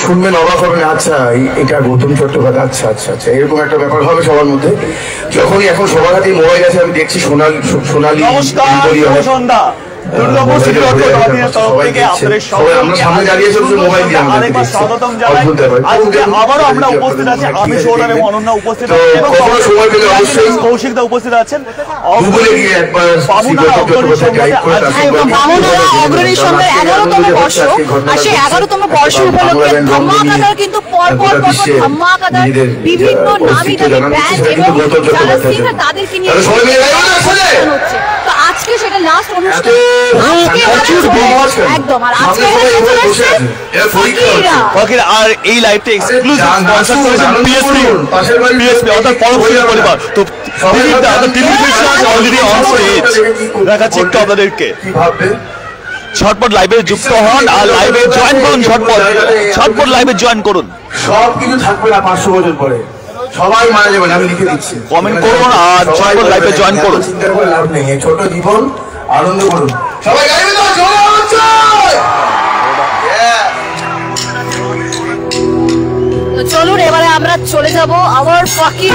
শুনবেন অবাক হবেন, আচ্ছা এটা গৌতম চট্টোপাধ্যায়, আচ্ছা আচ্ছা আচ্ছা এরকম একটা ব্যাপার হবে সবার মধ্যে। যখনই এখন সবার হাতে মোবাইল আছে, আমি দেখছি সোনালী কৌশিকদা উপস্থিত আছেন। অগ্রণী সংঘের 11তম বর্ষ, আর সেই 11তম বর্ষ উপলক্ষে ধামাকাদার কিন্তু পরপর ধামাকাদার বিভিন্ন নামী দামি ব্যান্ড এবং যারা সিঙ্গার তাদেরকে নিয়ে হচ্ছে। তো আজকে সেটা লাস্ট অনুষ্ঠান একদম। আর আজকে আর এই লাইভটা এক্সক্লুসিভ স্পন্সর করেছেন পিএসপি অর্থাৎ পরমশিলা পরিবার। তো অলরেডি অন স্টেজ দেখাচ্ছি একটু আপনাদেরকে। ঝটপট লাইভে যুক্ত হন আর লাইভে জয়েন করুন, ঝটপট লাইভে জয়েন করুন। সবকিছু থাকবে না 500 বছর পরে, সবাই মারা যাবেন, আমি লিখে দিচ্ছি। কমেন্ট করুন আর ঝটপট লাইভে জয়েন করুন। চিন্তা করে লাভ নেই, ছোট জীবন আনন্দ করুন সবাই। চলুন এবারে আমরা চলে যাব আওয়ার ফাকিং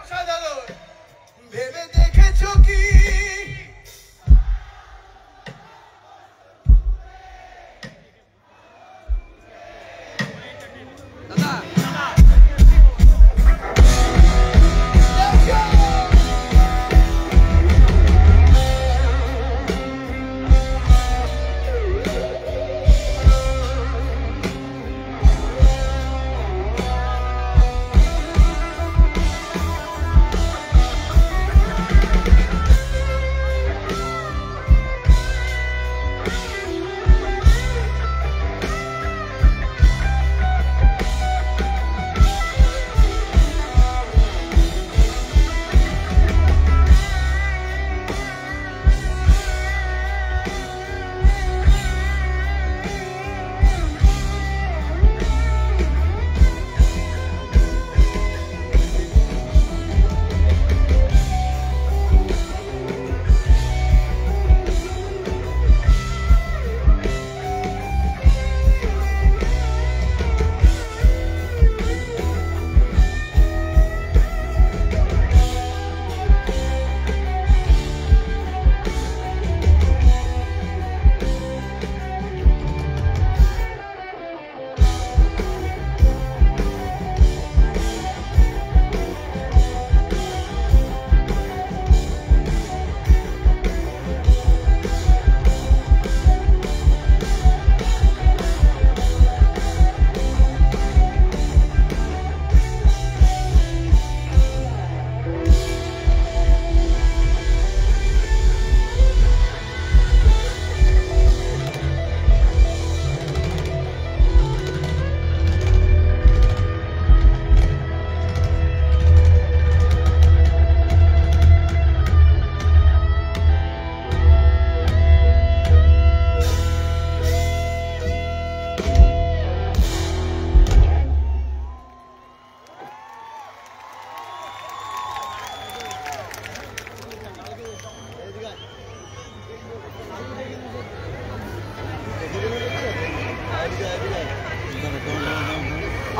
অসাধারণ ভেবে দেখেছো কি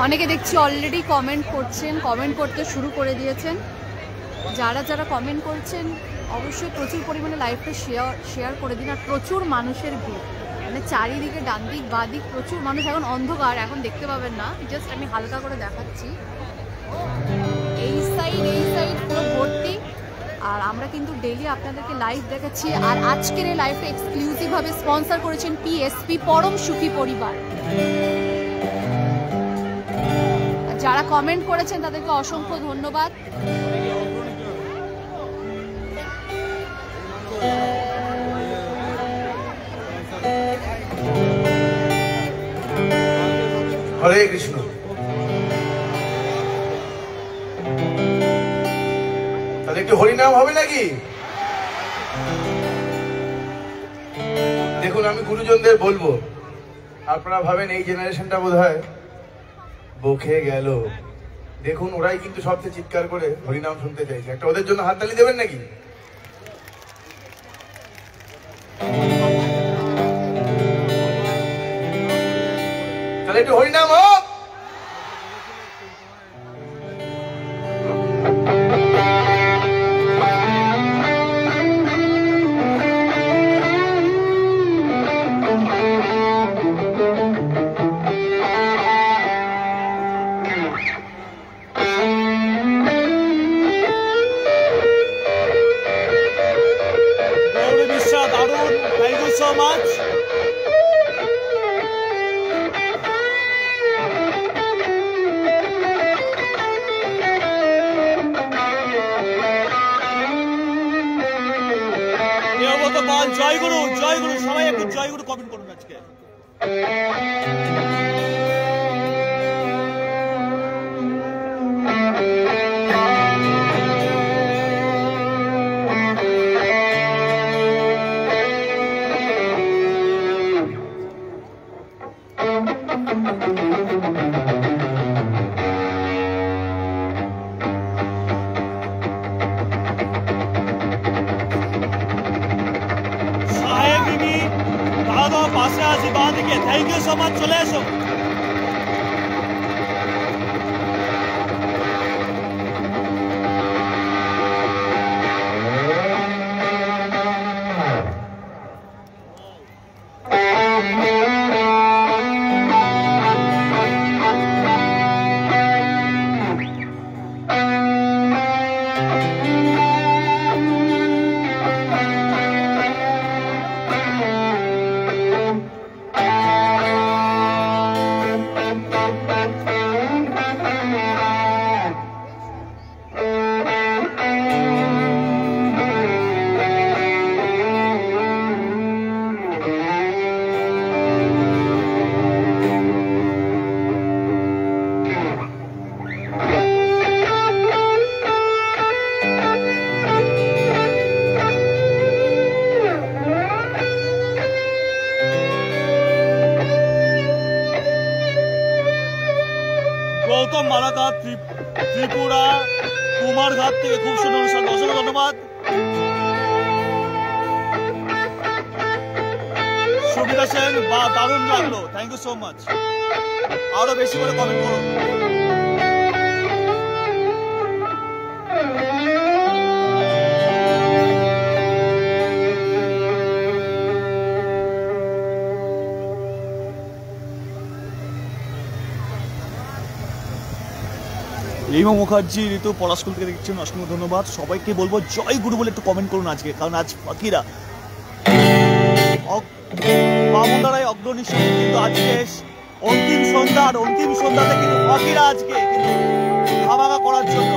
অনেকে দেখছি অলরেডি কমেন্ট করছেন, কমেন্ট করতে শুরু করে দিয়েছেন। যারা যারা কমেন্ট করছেন অবশ্যই প্রচুর পরিমাণে লাইভটা শেয়ার করে দিন। আর প্রচুর মানুষের ভিড়, মানে চারিদিকে ডান দিক বাঁ দিক প্রচুর মানুষ। এখন অন্ধকার, এখন দেখতে পাবেন না, জাস্ট আমি হালকা করে দেখাচ্ছি। এই সাইড পুরো ভর্তি। আর আমরা কিন্তু ডেইলি আপনাদেরকে লাইভ দেখাচ্ছি। আর আজকের এই লাইভটা এক্সক্লুসিভভাবে স্পন্সর করেছেন পিএসপি পরম সুখী পরিবার। যারা কমেন্ট করেছেন তাদেরকে অসংখ্য ধন্যবাদ। হরে কৃষ্ণ। তাহলে একটু হরিনাম হবে নাকি? দেখুন, আমি গুরুজনদের বলবো, আপনারা ভাবেন এই জেনারেশনটা বোধ হয় বকে গেল। দেখুন, ওরাই কিন্তু সবচেয়ে চিৎকার করে হরিনাম শুনতে চাইছে। একটা ওদের জন্য হাততালি দেবেন নাকি? তাহলে একটু হরিনাম হোক। so much. জয় গুরু, জয় গুরু, সবাই একটু জয় গুরু কমেন্ট করুন আজকে। Thank you so much. চলে এসো। কুমারঘাট থেকে খুব সুন্দর অনুষ্ঠান, অসংখ্য ধন্যবাদ। সুবিধা সেন, বা দারুণ লাগলো, থ্যাংক ইউ সো মাচ। আরো বেশি করে কমেন্ট করুন। রিমা মুখার্জি, ঋতু পড়া স্কুল থেকে দেখছেন, অসংখ্য ধন্যবাদ। সবাইকে বলবো জয় গুরু বলে একটু কমেন্ট করুন আজকে, কারণ আজ ফাকিরা বামুনদারায় অগ্রনিশী, কিন্তু আজকে অন্তিম সন্ধ্যাতে কিন্তু ফাকিরা আজকে কিন্তু ধামাকা করার জন্য।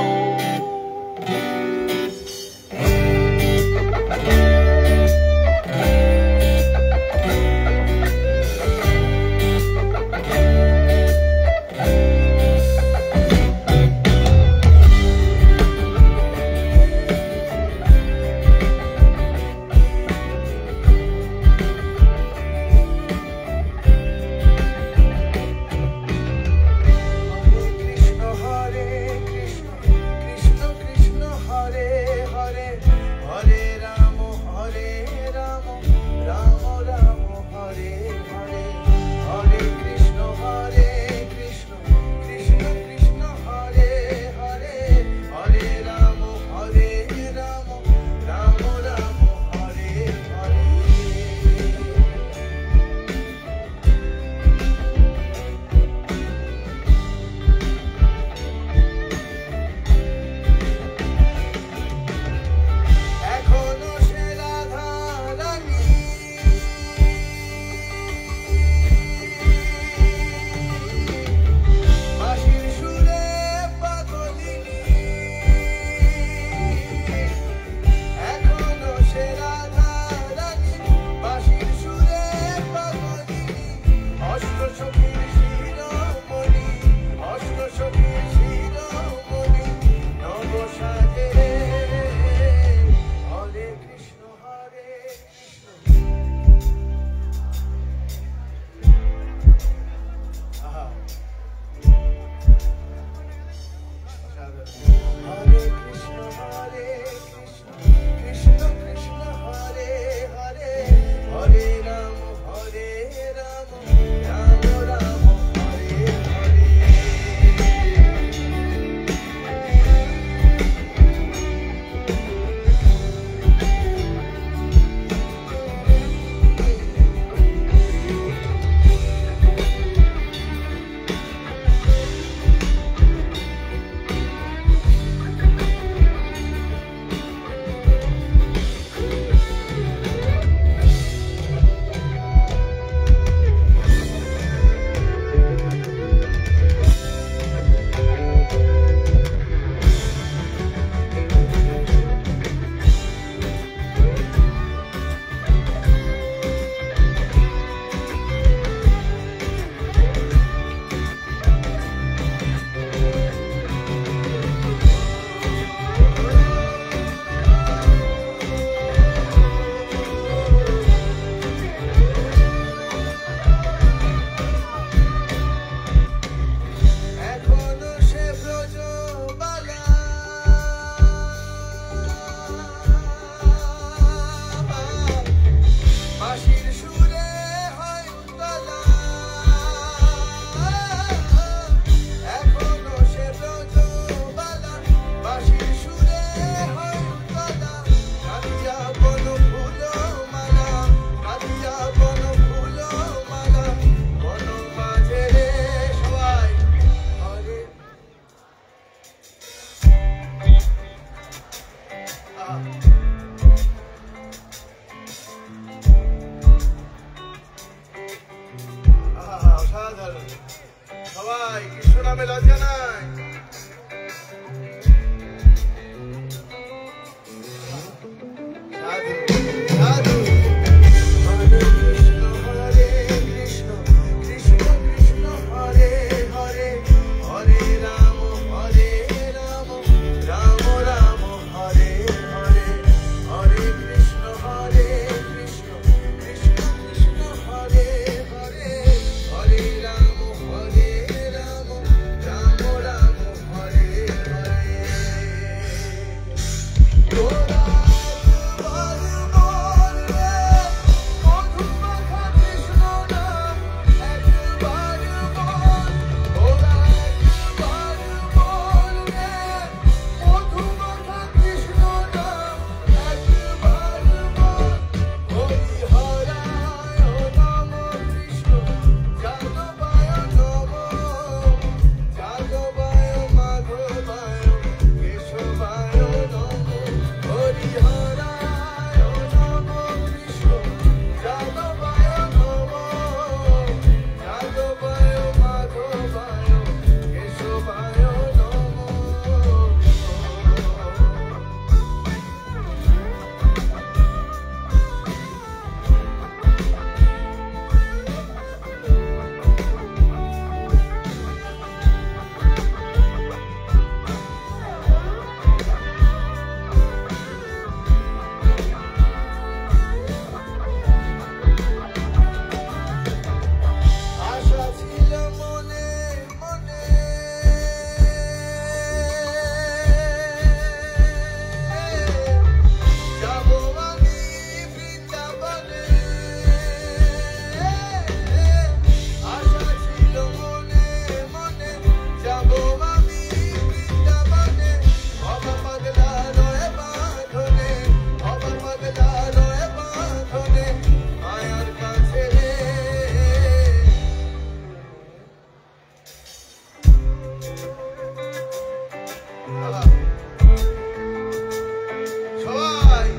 সবাই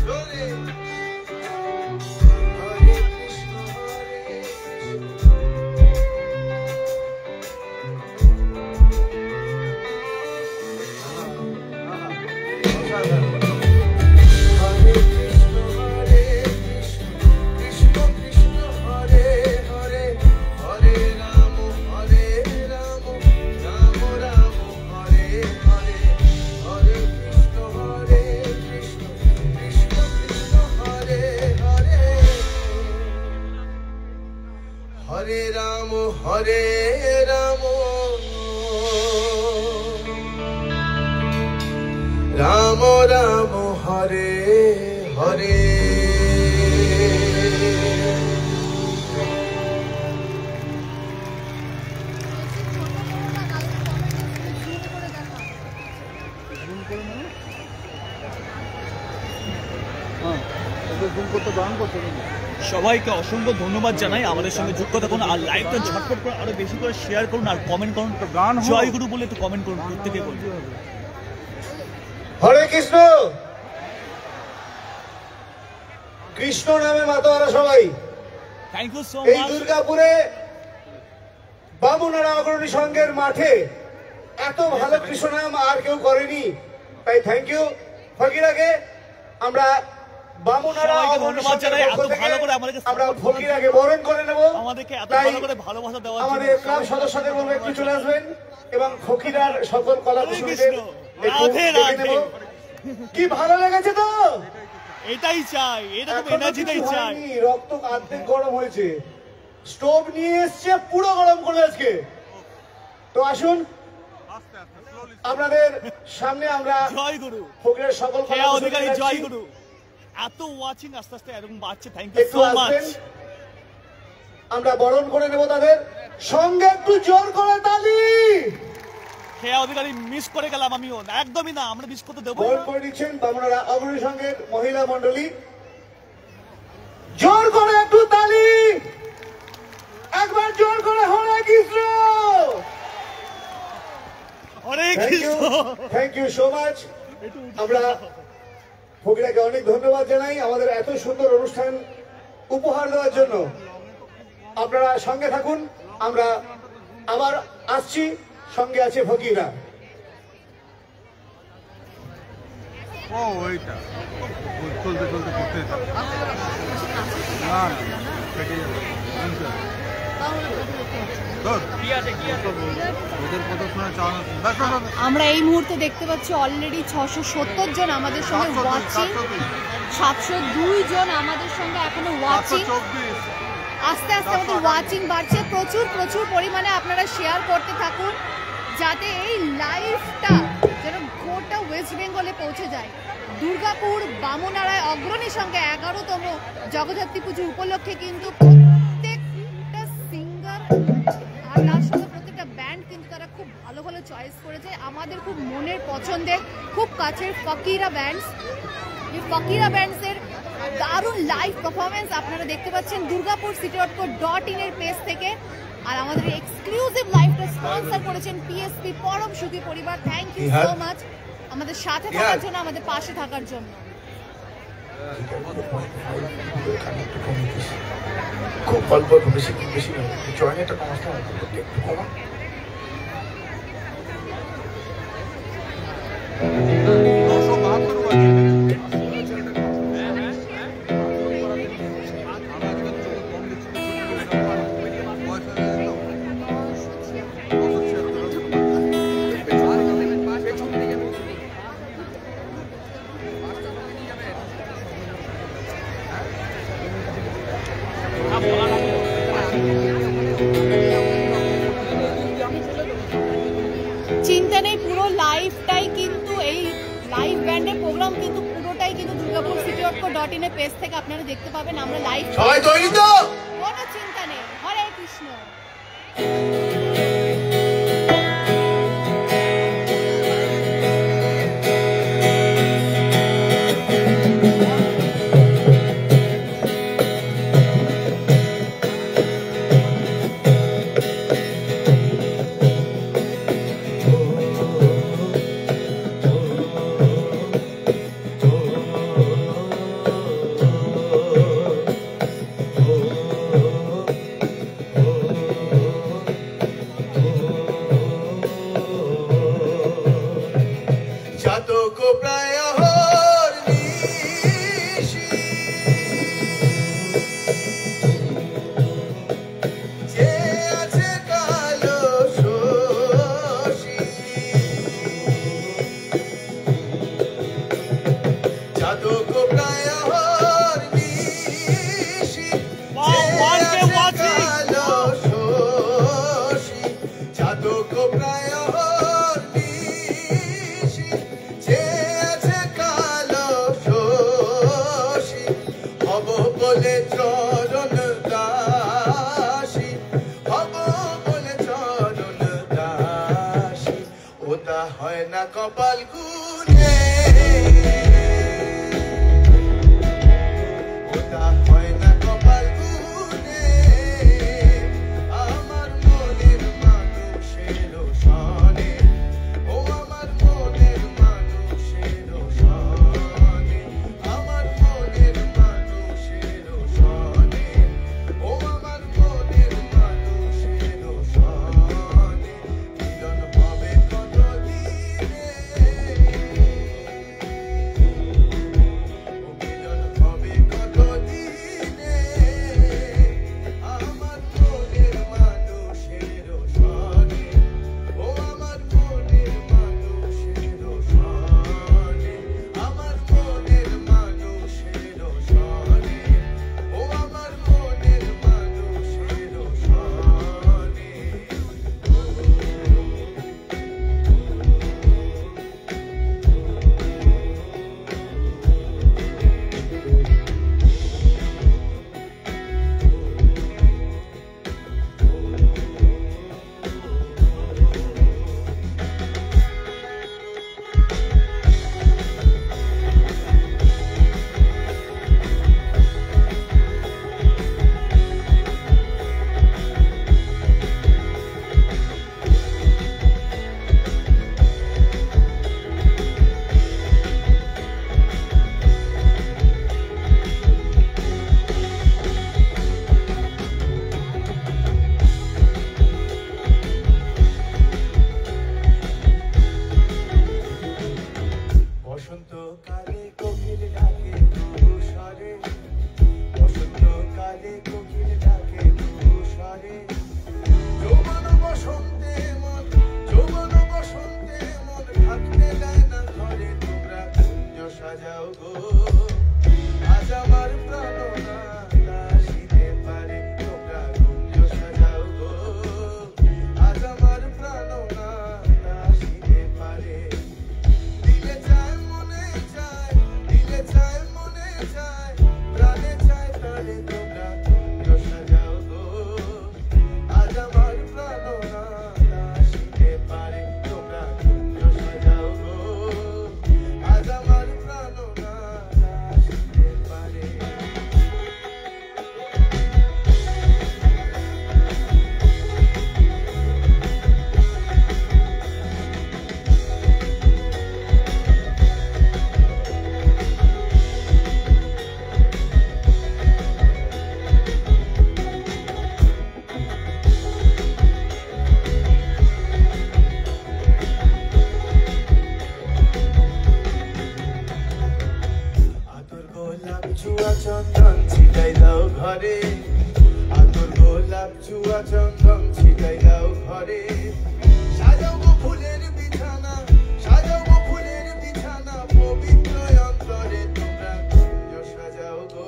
জোরে। হরে কৃষ্ণ হরে হরে কৃষ্ণ হরে কৃষ্ণ কৃষ্ণ কৃষ্ণ হরে হরে হরে রাম রাম রাম হরে হরে হরে কৃষ্ণ হরে কৃষ্ণ কৃষ্ণ কৃষ্ণ হরে হরে হরে রাম রাম রাম হরে হরে। সবাইকে অসংখ্য ধন্যবাদ জানাই আমাদের সঙ্গে যুক্ত থাকুন আর লাইভটা ঝটপট করে আরো বেশি করে শেয়ার করুন আর কমেন্ট করুন। জয় গুরু বলে একটু কমেন্ট করুন প্রত্যেকে বলুন। হরে কৃষ্ণ। কৃষ্ণ নামে মাতোয়ারা সবাই। থ্যাংক ইউ সো এই মাচ। দুর্গাপুরে বামুনারা অগ্রণী সংঘের মাঠে এত ভালো কৃষ্ণ নাম আর কেউ করেনি, তাই থ্যাংক ইউ ফকিরাকে। আমরা বামুনারা সবাইকে অগ্রণী ধন্যবাদ জানাই, সংঘের এত পক্ষ থেকে ভালো করে আমাদেরকে আমরা support ফকিরাকে বরণ করে নেব। আমাদেরকে এত তাই ভালো করে ভালোবাসা দেওয়ার জন্য আমাদের ক্লাব সদস্যদের বলবো একটু চলে আসবেন এবং ফকিরার সকল কলা কুশলীদের কৃষ্ণ, একটু রাধে দেখে রাধে। নেব। কি ভালো লেগেছে তো? এটাই চাই, এরকম এখনো এনার্জিটাই কিছু চাই। হয়নি, রক্ত অর্ধেক গরম হয়েছে, স্টোভ নিয়ে এসছে পুরো গরম করে আজকে। তো আসুন আপনাদের সামনে আমরা জয় গুরু। ফকিরের সকল খেয়া কলা অধিকারী কুশলীদের জয় যাচ্ছি। গুরু। এত ওয়াচিং আস্তে আস্তে এরকম বাড়ছে, থ্যাংক ইউ একটু সো আসবেন, মাচ। আমরা বরণ করে নেব তাদের সঙ্গে। একটু জোর করে তালি। খেয়া অধিকারী মিস করে গেলাম আমিও, একদমই না, আমরা মিস করতে দেবো বরণ না। করে দিচ্ছেন বামুনারা অগ্রণী সংঘের মহিলা মন্ডলী। জোর করে একটু তালি, একবার জোর করে Hare Krishna. Hare Krishna. Thank you so much. আমরা ফকিরাকে অনেক ধন্যবাদ জানাই আমাদের এত সুন্দর অনুষ্ঠান উপহার দেওয়ার জন্য। আপনারা সঙ্গে থাকুন, আমরা আবার আসছি, সঙ্গে আছে ফকিরা। ও ওইটা চলতে চলতে করতে না কেটে যাবে ওদের কথা শোনা চাওয়া। আমরা এই মুহূর্তে দেখতে পাচ্ছি অলরেডি 670 জন আমাদের সঙ্গে ওয়াচিং, 702 জন আমাদের সঙ্গে এখনো ওয়াচিং। আস্তে আস্তে আমাদের ওয়াচিং বাড়ছে, প্রচুর প্রচুর পরিমাণে আপনারা শেয়ার করতে থাকুন যাতে এই লাইভটা যেন গোটা ওয়েস্ট বেঙ্গলে পৌঁছে যায়। দুর্গাপুর বামুনারায় অগ্রণী সঙ্গে 11তম জগদ্ধাত্রী পুজো উপলক্ষে কিন্তু প্রত্যেকটা সিঙ্গার আর তার সঙ্গে প্রত্যেকটা ব্যান্ড কিন্তু তারা খুব ভালো ভালো চয়েস করেছে। আমাদের খুব মনের পছন্দের, খুব কাছের ফকিরা ব্যান্ডস। এই ফকিরা ব্যান্ডসের দারুণ লাইভ পারফরমেন্স আপনারা দেখতে পাচ্ছেন durgapurcity.co.in এর পেজ থেকে। আর আমাদের এক্সক্লুসিভ লাইভটা স্পন্সর করেছেন পিএসপি পরম সুখী পরিবার। থ্যাংক ইউ সো মাচ আমাদের সাথে থাকার জন্য, আমাদের পাশে থাকার জন্য। খুব অল্প অল্প, বেশি বেশি জয়েন্টটা কমাতে হবে, একটু কমা। চিন্তা নেই, পুরো লাইভটাই কিন্তু এই লাইভ ব্যান্ডের প্রোগ্রাম কিন্তু পুরোটাই কিন্তু durgapurcity.co.in এর পেজ থেকে আপনারা দেখতে পাবেন। আমরা লাইভ, সবাই তৈরি তো? কোনো চিন্তা নেই। হরে কৃষ্ণ। চাতক প্রায় হরনিশি যে আছে কালো শশী চাতক প্রায় হরনিশি কালো শশী চাতক প্রায় হরনিশি যে আছে কালো শশী হব বলে চরণ দাসী হব বলে চরণ দাসী ওটা হয় না কপাল গুনে ওটা হয় না কপাল গুনে আমার মনের মানুষের সনে ও আমার মনের মানুষের সনে আমার মনের মানুষের সনে ও আমার মনের মানুষের সনে মিলন হবে কত দিনে ও মিলন হবে কত দিনে আমার মনের মানুষের সনে ও আমার মনের মানুষের সনে আমার মনের মানুষের সনে ও আমার মনের মানুষের সনে বসন্তকালে কোকিল ডাকে ধূসরে বসন্তকালে কোকিল ডাকে ধূসরে যৌবন বসন্তে মন থাকতে দেয় না ঘরে তোমরা কুঞ্জ সাজাও গো আজ আমার প্রাণনা দাসিতে পারে তোমরা কুঞ্জ সাজাও গো আজ আমার প্রাণনা দাসিতে পারে দিলে চায় মনে চায় প্রাণে চায় প্রাণে তোমরা কুঞ্জ সাজাও গো আজ আমার প্রাণনা দাসিতে পারে তোমরা কুঞ্জ সাজাও গো আজ আমার প্রাণনা দাসিতে পারে আতর গোলাপ চুয়া চন্দন ছিটাই দাও ঘরে আতর গোলাপ চুয়া চন্দন ছিটাই দাও ঘরে সাজাও গো ফুলের বিছানা পবিত্র অন্তরে তোমরা কুঞ্জ সাজাও গো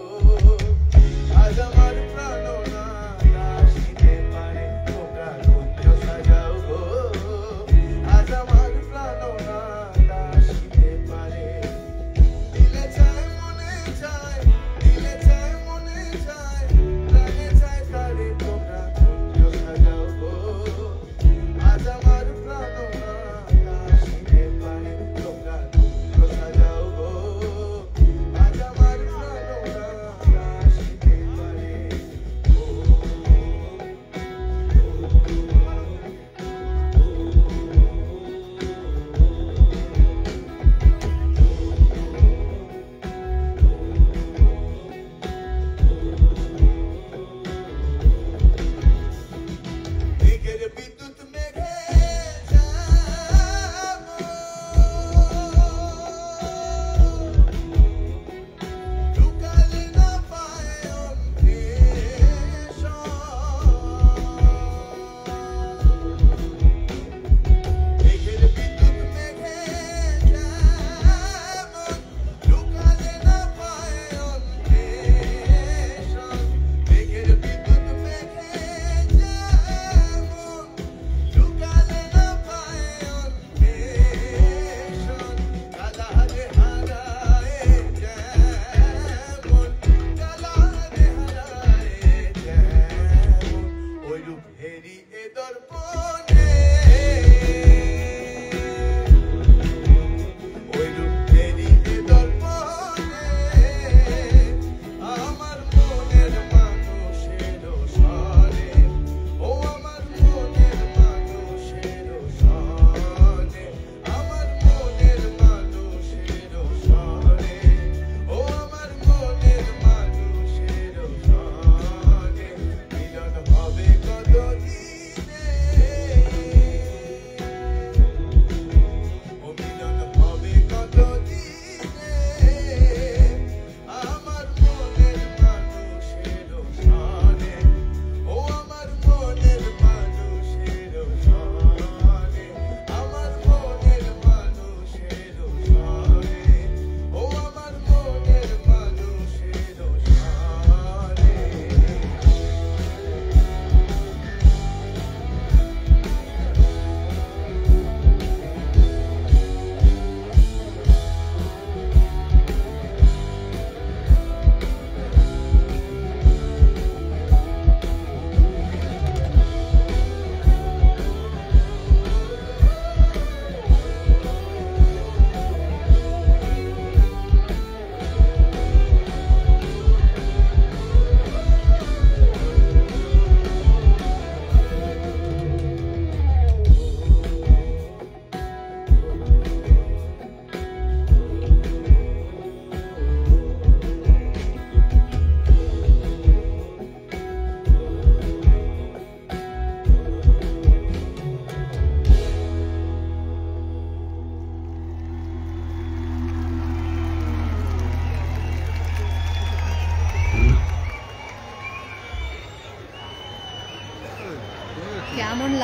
আজ আমার প্রাণনা দাসিতে পারে তোমরা কুঞ্জ সাজাও গো আজ আমার প্রাণনা দাসিতে পারে দিলে চায় মনে চায় প্রাণে চায় তারে তোমরা কুঞ্জ সাজাও গো আজ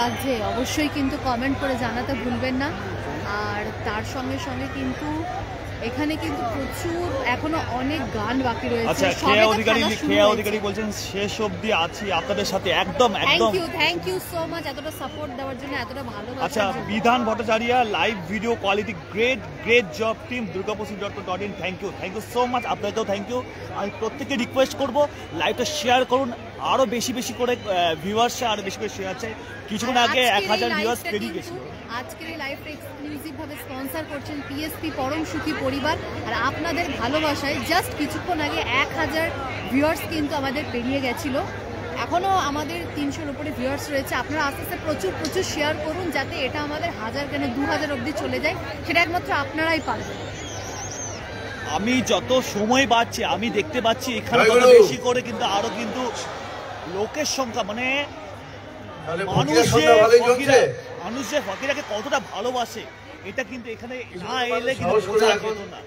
লাগছে অবশ্যই কিন্তু কমেন্ট করে জানাতে ভুলবেন না। আর তার সঙ্গে সঙ্গে কিন্তু এখানে কিন্তু প্রচুর এখনো অনেক গান বাকি রয়েছে। আচ্ছা, খেয়া অধিকারী বলছেন শেষ অবধি আছি আপনাদের সাথে, একদম একদম। থ্যাংক ইউ সো মাচ এতটা সাপোর্ট দেওয়ার জন্য, এতটা ভালোবাসা। আচ্ছা, Bidhan Bhattacharya live video quality great job team durgapur.in, thank you so much. আপনাদেরকেও থ্যাংক ইউ। আমি প্রত্যেককে রিকোয়েস্ট করব লাইভটা শেয়ার করুন, আরো বেশি করে ভিউয়ার্স আরো বেশি করে শেয়ার চাই। কিছুক্ষণ আগে 1000 ভিউয়ার্স পেরিয়ে গেছিল। আজকের এই লাইভটা এক্সক্লুসিভ ভাবে স্পন্সর করছেন পিএসপি পরম সুখী পরিবার। আর আপনাদের ভালোবাসায় জাস্ট কিছুক্ষণ আগে 1000 ভিউয়ার্স কিন্তু আমাদের পেরিয়ে গেছিল। এখনো আমাদের 300-র উপরে ভিউয়ার্স রয়েছে। আপনারা আস্তে আস্তে প্রচুর শেয়ার করুন, যাতে এটা আমাদের 1000 কেন 2000 অবধি চলে যায়। সেটা একমাত্র আপনারাই পারবেন। আমি যত সময় বাড়ছে আমি দেখতে পাচ্ছি এখানে কত বেশি করে কিন্তু আরো কিন্তু লোকের সংখ্যা, মানে মানুষ যে ফকিরাকে কতটা ভালোবাসে এটা কিন্তু এখানে না এলে কিন্তু বোঝা যেত না।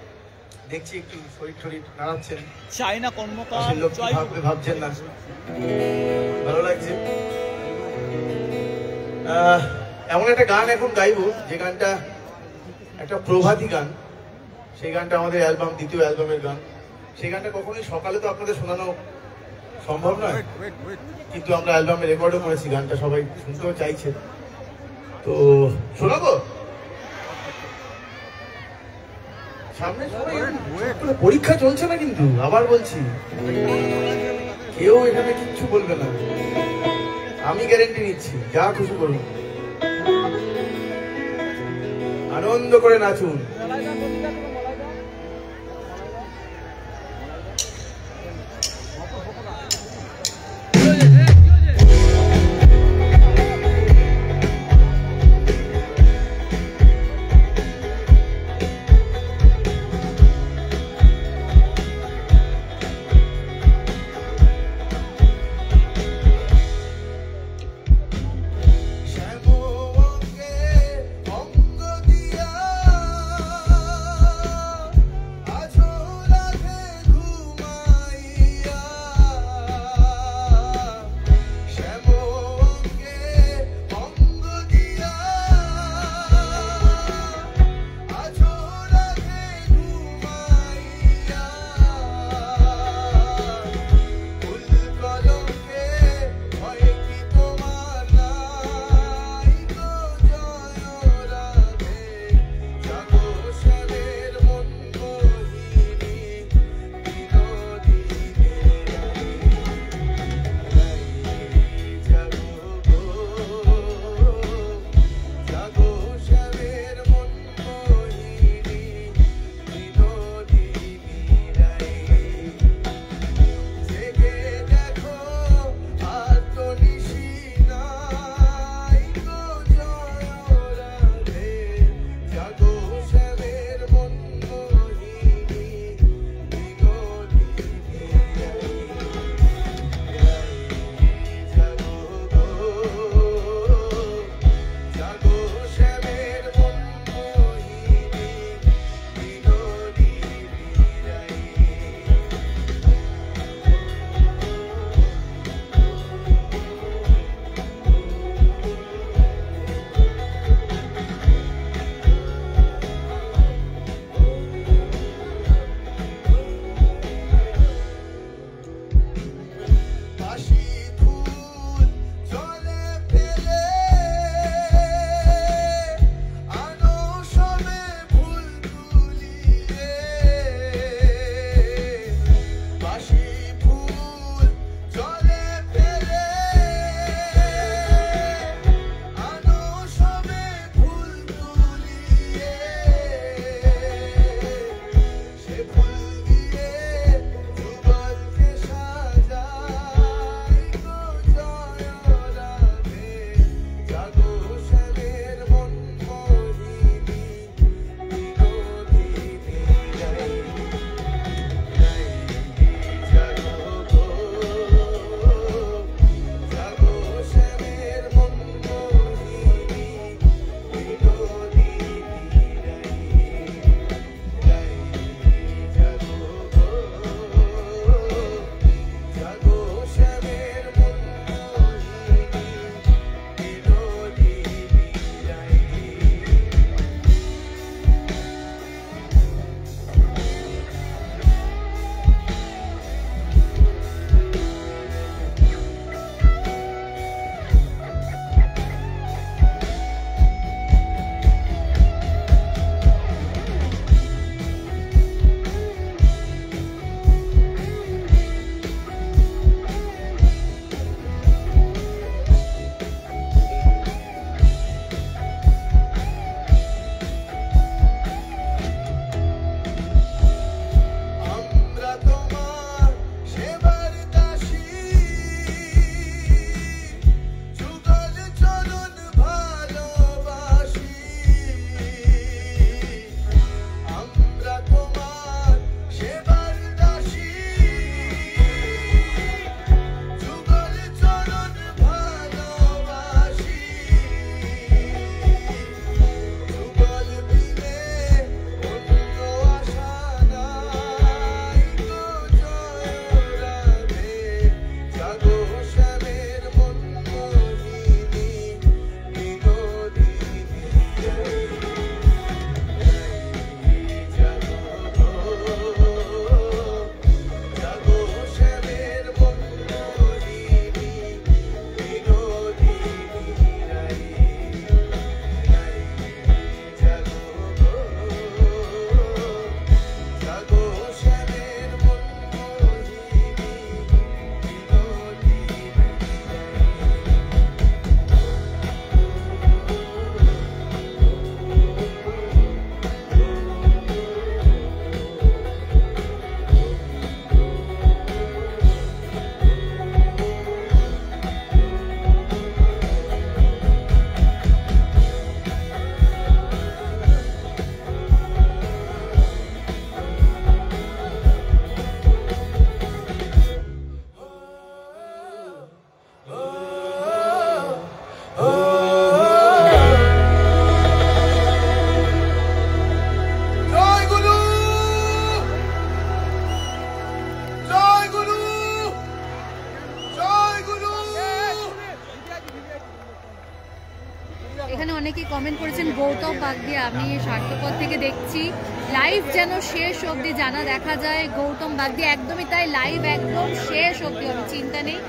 দেখছি একটু শরীর নাড়াচ্ছেন, চায়না কর্মকার ভাবছেন না, ভালো লাগছে। এমন একটা গান এখন গাইবো যে গানটা একটা প্রভাতী গান। সেই গানটা আমাদের দ্বিতীয় অ্যালবামের গান। সেই গানটা কখনোই সকালে তো আপনাদের শোনানো সম্ভব নয়, কিন্তু আমরা অ্যালবামে রেকর্ডও করেছি। গানটা সবাই শুনতেও চাইছে, তো শোনাবো। সামনে পরীক্ষা চলছে না, কিন্তু আবার বলছি কেউ এখানে কিচ্ছু বলবে না, আমি গ্যারেন্টি নিচ্ছি। যা খুশি করুন, আনন্দ করে নাচুন। অনেকেই কমেন্ট করেছেন গৌতম বাগদি, আমি স্বার্থপর থেকে দেখছি লাইভ যেন শেষ অবধি জানা দেখা যায়। গৌতম বাগদি একদমই তাই, লাইভ একদম শেষ অবধি হবে, চিন্তা নেই।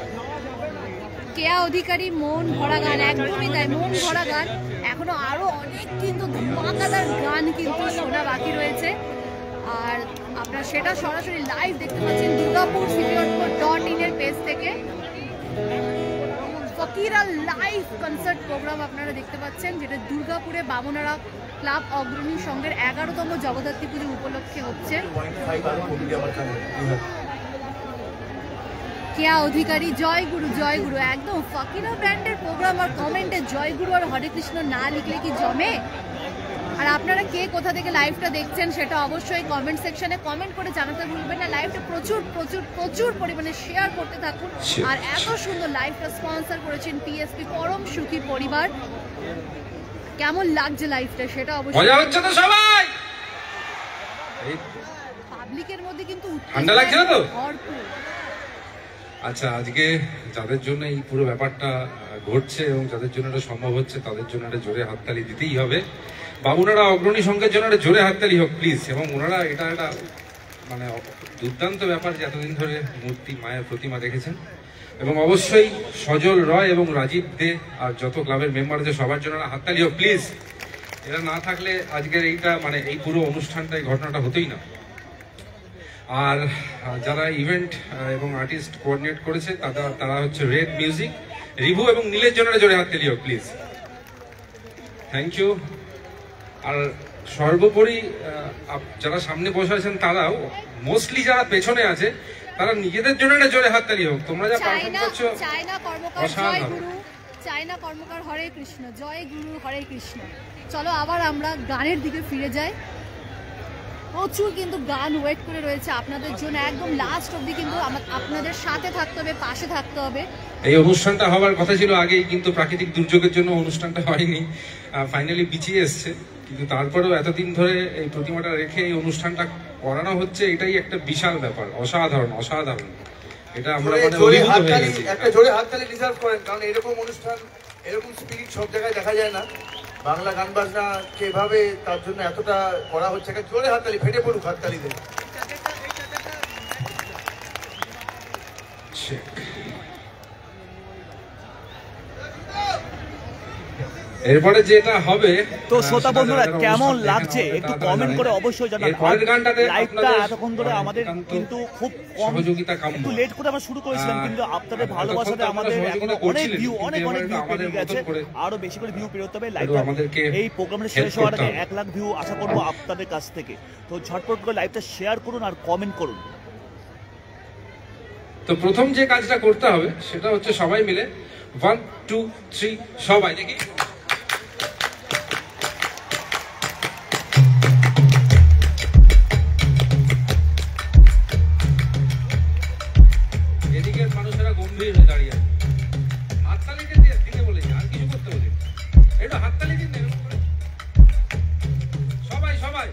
কেয়া অধিকারী মন ভরা গান, একদমই তাই, মন ভরা গান। এখনো আরো অনেক কিন্তু ধামাকাদার গান কিন্তু শোনা বাকি রয়েছে, আর আপনারা সেটা সরাসরি লাইভ দেখতে পাচ্ছেন দুর্গাপুর city.in এর পেজ থেকে। ফকিরা লাইভ কনসার্ট প্রোগ্রাম আপনারা দেখতে পাচ্ছেন, যেটা দুর্গাপুরে বামুনারা ক্লাব অগ্রণী সংঘের 11তম জগদ্ধাত্রী পুজো উপলক্ষে হচ্ছে। কেয়া অধিকারী জয়গুরু জয়গুরু, একদম ফকিরা ব্র্যান্ডের প্রোগ্রাম, আর কমেন্টে জয়গুরু আর হরে কৃষ্ণ না লিখলে কি জমে? আর আপনারা কে কোথা থেকে লাইভটা দেখছেন সেটা অবশ্যই কমেন্ট সেকশনে কমেন্ট করে জানাতে ভুলবেন না। লাইভটা প্রচুর প্রচুর প্রচুর পরিমাণে শেয়ার করতে থাকুন। আর এত সুন্দর লাইভটা স্পন্সর করেছেন পিএসপি পরম সুখী পরিবার। কেমন লাগছে লাইভটা সেটা অবশ্যই। মজা হচ্ছে তো সবাই? পাবলিকের মধ্যে কিন্তু ঠান্ডা লাগছে না তো? ভরপুর। আচ্ছা, আজকে যাদের জন্য এই পুরো ব্যাপারটা ঘটছে এবং যাদের জন্য এটা সম্ভব হচ্ছে তাদের জন্য একটা জোরে হাততালি দিতেই হবে। বামুনারা অগ্রণী সংঘের জন্য একটা জোরে হাততালি হোক প্লিজ। এবং ওনারা এটা একটা মানে দুর্দান্ত ব্যাপার যে এতদিন ধরে মূর্তি মায়ের প্রতিমা রেখেছেন। এবং অবশ্যই সজল রয় এবং রাজীব দে আর যত ক্লাবের মেম্বার আছে সবার জন্য হাততালি হোক প্লিজ। এরা না থাকলে আজকের এইটা মানে এই পুরো অনুষ্ঠানটা এই ঘটনাটা হতোই না। আর যারা ইভেন্ট এবং আর্টিস্ট কোঅর্ডিনেট করেছে তারা হচ্ছে রেড মিউজিক, রিভু এবং নীলের জন্য জোরে হাততালি হোক প্লিজ। Thank you. আর সর্বোপরি যারা সামনে বসে আছেন তারাও, মোস্টলি যারা পেছনে আছে তারা নিজেদের জন্য একটা জোরে হাততালি হোক। তোমরা যা পারফর্ম করছো অসাধারণ। চায়না কর্মকার হরে কৃষ্ণ, জয় গুরু হরে কৃষ্ণ। চলো আবার আমরা গানের দিকে ফিরে যাই। প্রচুর কিন্তু গান ওয়েট করে রয়েছে আপনাদের জন্য, একদম লাস্ট অবধি কিন্তু আপনাদের সাথে থাকতে হবে, পাশে থাকতে হবে। এই অনুষ্ঠানটা হওয়ার কথা ছিল আগেই, কিন্তু প্রাকৃতিক দুর্যোগের জন্য অনুষ্ঠানটা হয়নি, ফাইনালি পিছিয়ে এসছে। কিন্তু তারপরেও এতদিন ধরে এই প্রতিমাটা রেখে এই অনুষ্ঠানটা করানো হচ্ছে, এটাই একটা বিশাল ব্যাপার, অসাধারণ অসাধারণ। এটা আমরা মানে অভিভূত হয়ে গেছি। একটা জোরে হাততালি রিজার্ভ করেন, কারণ এরকম অনুষ্ঠান, এরকম স্পিরিট সব জায়গায় দেখা যায় না। বাংলা গান বাজনা যেভাবে তার জন্য এতটা করা হচ্ছে, একটা জোরে হাততালি, ফেটে পড়ুক হাততালি দেয়। এরপরে যেটা হবে, তো শ্রোতা বন্ধুরা কেমন লাগছে একটু কমেন্ট করে অবশ্যই জানান। লাইভটা এতক্ষণ ধরে আমাদের কিন্তু খুব কম, একটু লেট করে আমরা শুরু করেছিলাম, কিন্তু আপনাদের ভালোবাসাতে আমাদের এখনো অনেক ভিউ অনেক ভিউ পেয়ে গেছে। আরো বেশি করে ভিউ পেরোতে হবে। লাইভটা এই প্রোগ্রামটা শেষ হওয়ার আগে 1 লাখ ভিউ আশা করবো আপনাদের কাছ থেকে। তো ঝটপট করে লাইভটা শেয়ার করুন আর কমেন্ট করুন। তো প্রথম যে কাজটা করতে হবে সেটা হচ্ছে সবাই মিলে 1 2 3 সবাই দেখি। এদিকের মানুষেরা গম্ভীর হয়ে দাঁড়িয়ে আছে, হাততালি দিতে বলেছে, আর কিছু করতে বলে, একটু হাততালি দিন। সবাই সবাই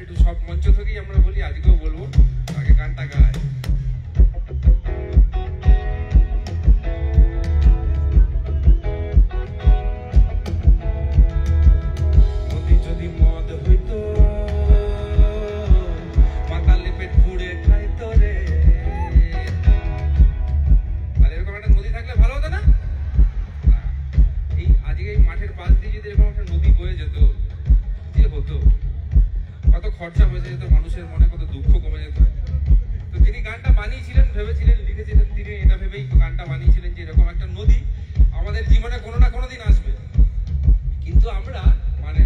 একটু সব মঞ্চ থেকেই আমরা বলি, আজকেও বলবো, আগে গানটা গায়। নদী যদি মদ হইতো, মাতালে পেট পুড়ে খাইতো রে। তাহলে এরকম একটা নদী থাকলে ভালো হতো না? এই আজকে এই মাঠের পাশ দিয়ে যদি এরকম একটা নদী বয়ে যেত, যে হতো, কত খরচা হয়ে যেত, মানুষের মনে কত দুঃখ কমে যেত। তো যিনি গানটা বানিয়েছিলেন, ভেবেছিলেন, লিখেছিলেন, তিনি এটা ভেবেই গানটা বানিয়েছিলেন যে এরকম একটা নদী আমাদের জীবনে কোনো না কোনো দিন আসবে। কিন্তু আমরা মানে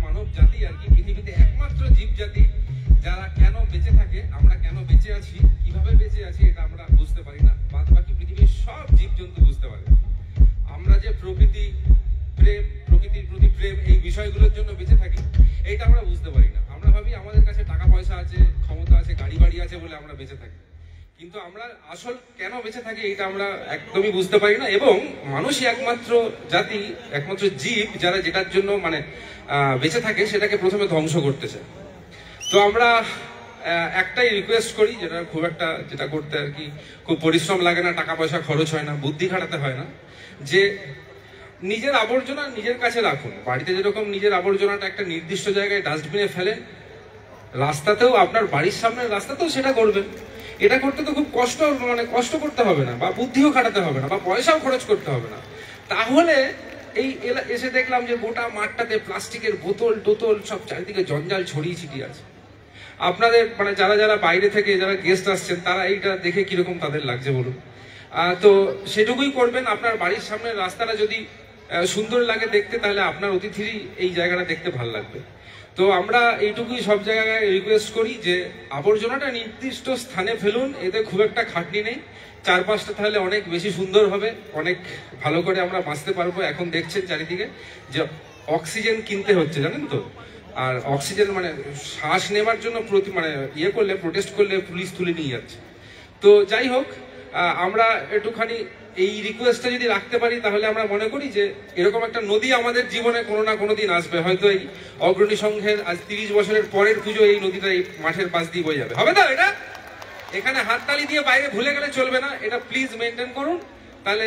মানব জাতি আর কি, পৃথিবীতে একমাত্র জীব জাতি যারা কেন বেঁচে থাকে, আমরা কেন বেঁচে আছি, কিভাবে বেঁচে আছি, এটা আমরা বুঝতে পারি না। বাদ বাকি পৃথিবীর সব জীবজন্তু বুঝতে পারে। আমরা যে প্রকৃতির প্রতি প্রেম, এই বিষয়গুলোর জন্য বেঁচে থাকি, এইটা আমরা বুঝতে পারি না। আমরা ভাবি আমাদের কাছে টাকা পয়সা আছে, ক্ষমতা আছে, গাড়ি বাড়ি আছে বলে আমরা বেঁচে থাকি। কিন্তু আমরা আসল কেন বেঁচে থাকি এটা আমরা একদমই বুঝতে পারি না। এবং মানুষই একমাত্র জাতি, একমাত্র জীব যারা যেটার জন্য মানে বেঁচে থাকে সেটাকে প্রথমে ধ্বংস করতে চায়। তো আমরা একটাই রিকোয়েস্ট করি, যেটা করতে আর কি খুব পরিশ্রম লাগে না, টাকা পয়সা খরচ হয় না, বুদ্ধি খাটাতে হয় না, যে নিজের আবর্জনা নিজের কাছে রাখুন। বাড়িতে যেরকম নিজের আবর্জনাটা একটা নির্দিষ্ট জায়গায় ডাস্টবিনে ফেলেন, রাস্তাতেও, আপনার বাড়ির সামনের রাস্তাতেও সেটা করবেন। এটা করতে তো খুব কষ্ট করতে হবে না, বা বুদ্ধিও খাটাতে হবে না, বা পয়সাও খরচ করতে হবে না। তাহলে এই এসে দেখলাম যে গোটা মাঠটাতে প্লাস্টিকের বোতল টোতল সব চারিদিকে জঞ্জাল ছড়িয়ে ছিটিয়ে আছে। আপনাদের মানে যারা বাইরে থেকে যারা গেস্ট আসছেন, তারা এইটা দেখে কিরকম তাদের লাগছে বলুন? তো সেটুকুই করবেন। আপনার বাড়ির সামনের রাস্তাটা যদি সুন্দর লাগে দেখতে, তাহলে আপনার অতিথিরই এই জায়গাটা দেখতে ভালো লাগবে। তো আমরা এইটুকুই সব জায়গায় রিকোয়েস্ট করি যে আবর্জনাটা নির্দিষ্ট স্থানে ফেলুন, এতে খুব একটা খাটনি নেই। চারপাশটা তাহলে অনেক বেশি সুন্দর হবে, অনেক ভালো করে আমরা বাঁচতে পারবো। এখন দেখছেন চারিদিকে যে অক্সিজেন কিনতে হচ্ছে, জানেন তো? আর অক্সিজেন মানে শ্বাস নেবার জন্য প্রোটেস্ট করলে পুলিশ তুলে নিয়ে যাচ্ছে। তো যাই হোক, আমরা একটুখানি এই রিকোয়েস্টটা যদি রাখতে পারি, তাহলে আমরা মনে করি যে এরকম একটা নদী আমাদের জীবনে কোনো না কোনো দিন আসবে। হয়তো এই অগ্রণী সংঘের আজ 30 বছরের পরের পুজো এই নদীটা এই মাঠের পাশ দিয়ে বয়ে যাবে। হবে তো এটা? এখানে হাততালি দিয়ে বাইরে ভুলে গেলে চলবে না, এটা প্লিজ মেনটেন করুন। তাহলে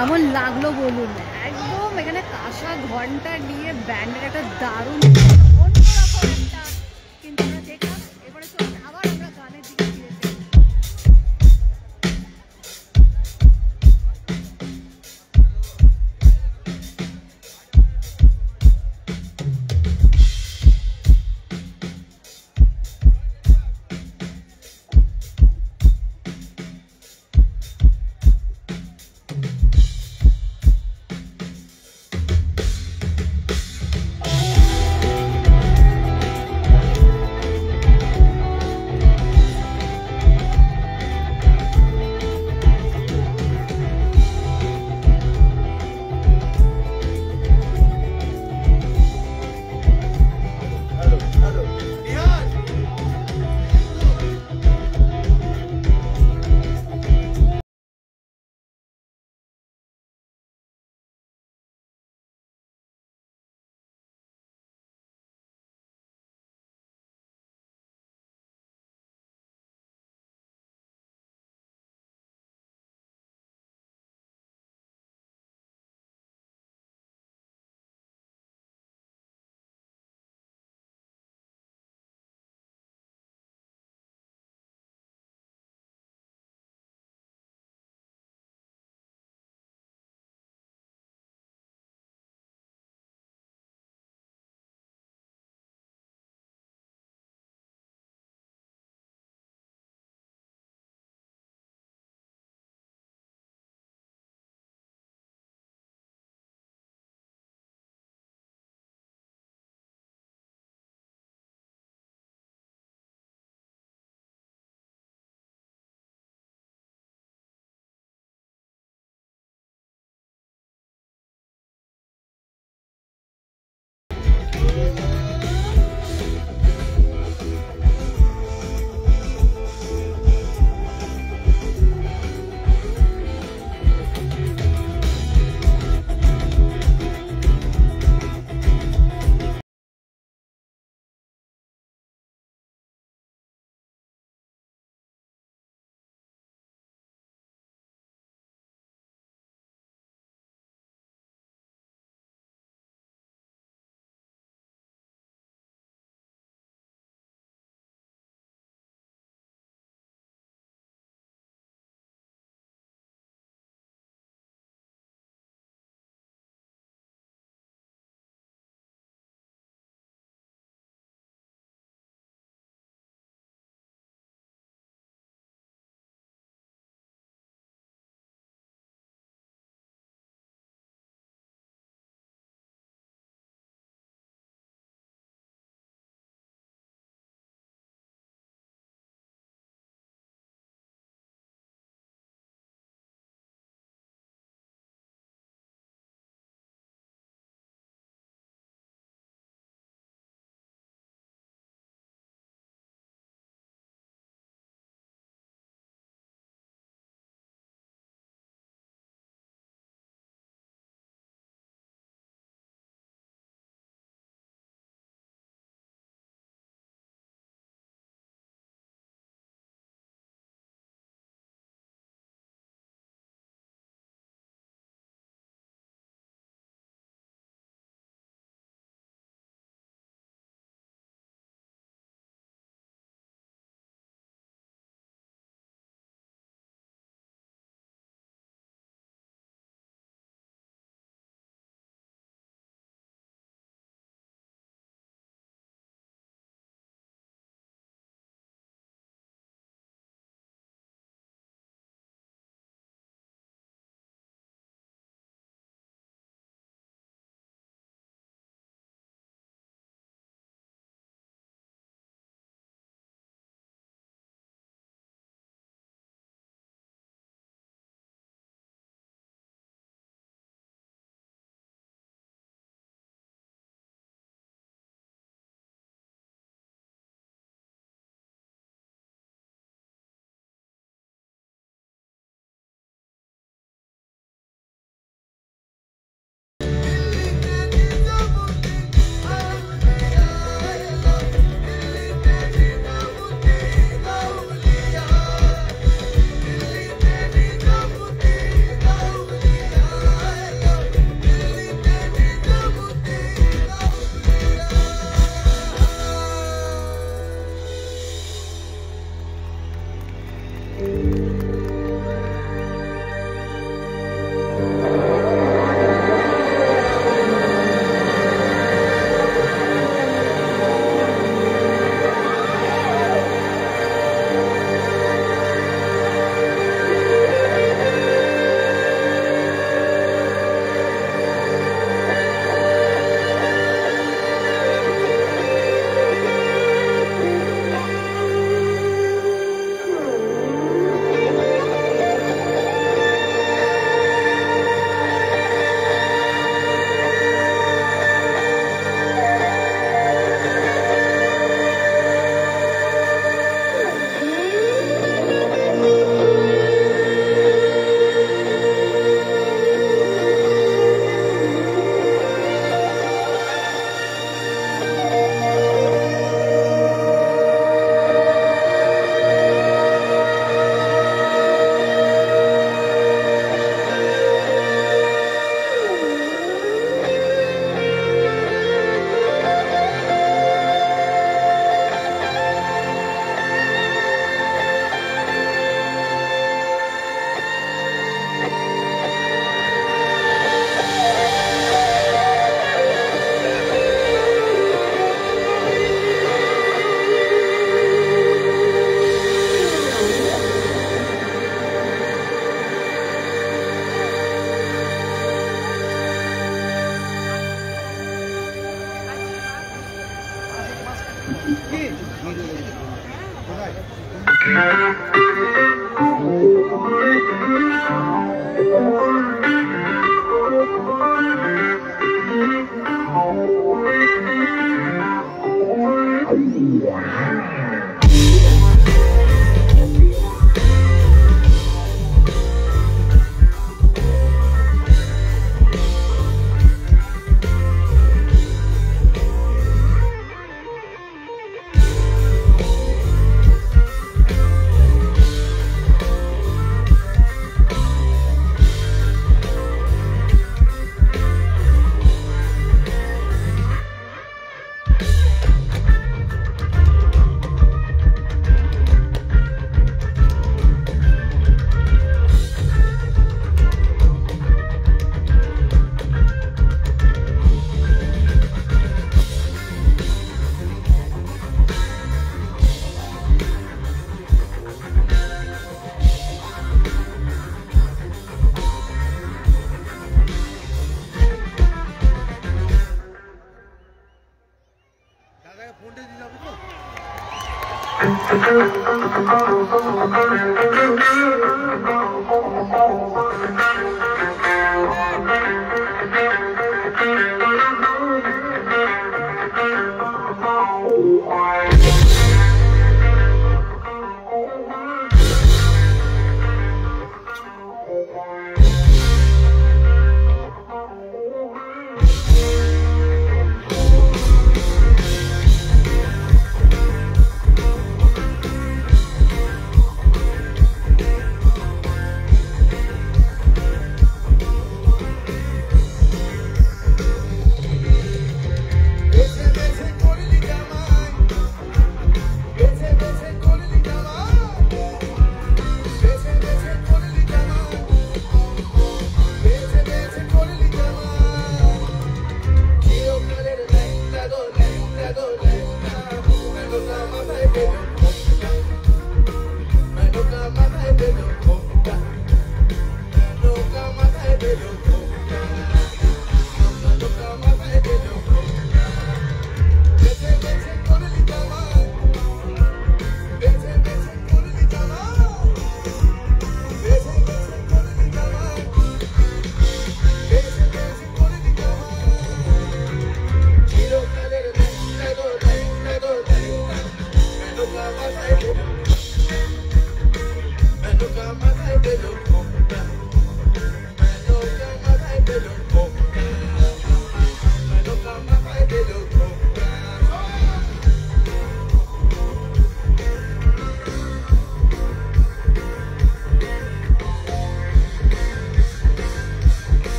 কেমন লাগলো বলুন। একদম এখানে কাঁসা ঘন্টা নিয়ে ব্যান্ডের একটা দারুণ অন্যরকম একটা, কিন্তু আমরা দেখলাম। এবারে চলুন আবার আমরা গানের দিকে ফিরে যাই।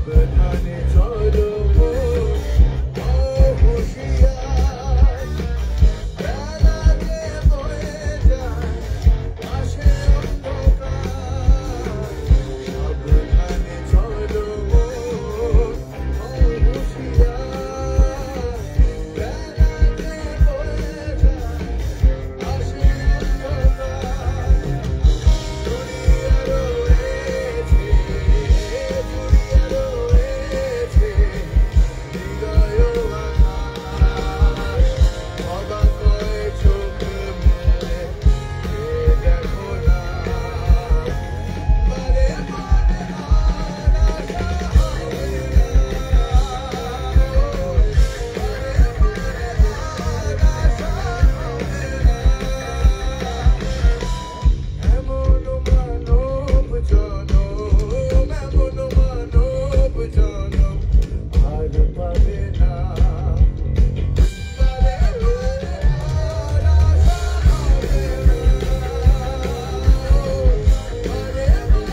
সাবধানে চলো হুঁশিয়ার, বেলা যে বয়ে যায় আসে অন্ধকার, সাবধানে চলো হুঁশিয়ার, বেলা যে বয়ে যায় আসে অন্ধকার, দুনিয়া রয়েছে হৃদয় আকাশ, অবাক হয়ে চোখ মেলে দেখো না, বারে বারে আশা হবে না, বারে বারে আশা হবে না, এমন মানব জনম, এমন মানব জনম আর পাবে না, বারে বারে আর আশা হবে না, বারে বারে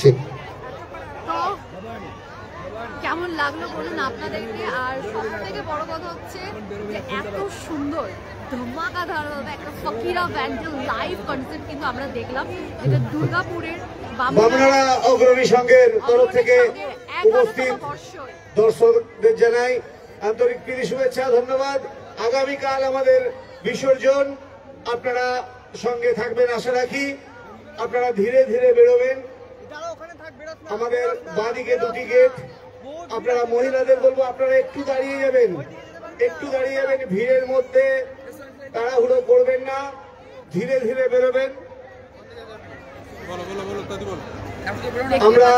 ঠিক। তো কেমন লাগলো বলুন আপনাদেরকে। আর সব থেকে বড় কথা হচ্ছে যে এত সুন্দর ধমাকাধারভাবে একটা ফকিরা ব্যান্ডের লাইভ কনসার্ট কিন্তু আমরা দেখলাম, যেটা দুর্গাপুরের বামনাড়া অগ্রণী সংঘের তরফ থেকে উপস্থিত দর্শকদের জানাই আন্তরিক প্রীতি শুভেচ্ছা, ধন্যবাদ। আগামীকাল আমাদের বিসর্জন, আপনারা সঙ্গে থাকবেন আশা রাখি। আপনারা ধীরে ধীরে বেরোবেন। আমাদের বাঁদিকে দুটি গেট, আপনারা মহিলাদের বলবো আপনারা একটু দাঁড়িয়ে যাবেন, একটু দাঁড়িয়ে যাবেন, ভিড়ের মধ্যে তাড়াহুড়ো করবেন না, ধীরে ধীরে বেরোবেন। আমরা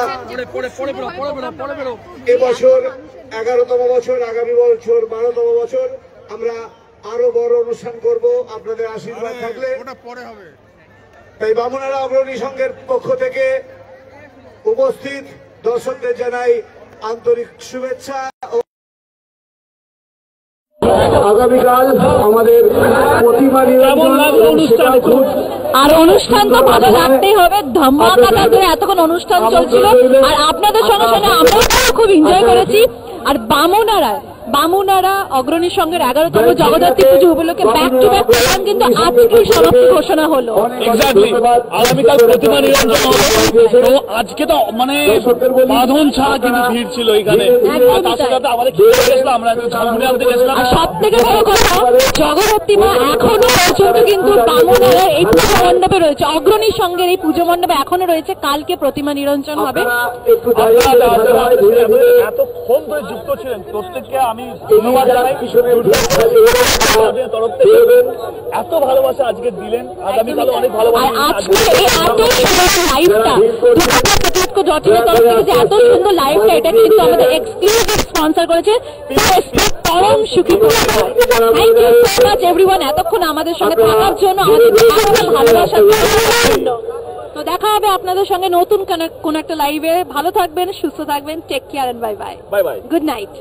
এবছর 11তম বছর, আগামী বছর 12তম বছর আমরা আরো বড় অনুষ্ঠান করব আপনাদের আশীর্বাদ থাকলে। তাই বামুনারা অগ্রণী সংঘের পক্ষ থেকে উপস্থিত দর্শকদের জানাই আন্তরিক শুভেচ্ছা। আগামীকাল আমাদের প্রতিমা নিরঞ্জন আর অনুষ্ঠান তো ভালো রাখতেই হবে। ধামাকাদার ধরে এতক্ষণ অনুষ্ঠান চলছিল আর আপনাদের সঙ্গে সঙ্গে আমরাও খুব এনজয় করেছি। আর বামুনারা অগ্রণী সংঘের 11তম জগদ্ধাত্রী পুজো উপলক্ষে ব্যাক টু ব্যাক প্রোগ্রাম কিন্তু আজকেই সমাপ্তি ঘোষণা হলো। আগামীকাল প্রতিমা নিরঞ্জন হবে। তো আজকে তো মানে বাঁধন ছাড়া কিন্তু ভিড় ছিল এখানে। তার সাথে আমাদের আমরা সব থেকে বড় কথা, জগদ্ধাত্রী মা এখনো পর্যন্ত কিন্তু বামুনারা এই পুজো মণ্ডপে রয়েছে, অগ্রণী সংঘের এই পুজো মণ্ডপে এখনো রয়েছে। কালকে প্রতিমা নিরঞ্জন হবে। এতক্ষণ ধরে যুক্ত ছিলেন প্রত্যেককে আমি ধন্যবাদ জানাই। তরফ থেকে এত ভালোবাসা আজকে দিলেন, আগামীকালে অনেক ভালোবাসা। আজকে এই এত সুন্দর লাইভটা এত সুন্দর লাইভটা, এটা কিন্তু আমাদের এক্সক্লুসিভ স্পন্সর করেছে Param Sukhi. Thank you so much everyone এতক্ষণ আমাদের সঙ্গে থাকার জন্য, আমাদের ভালোবাসার জন্য। তো দেখা হবে আপনাদের সঙ্গে নতুন কোন একটা লাইভে। ভালো থাকবেন, সুস্থ থাকবেন, take care and bye bye. Bye bye, good night.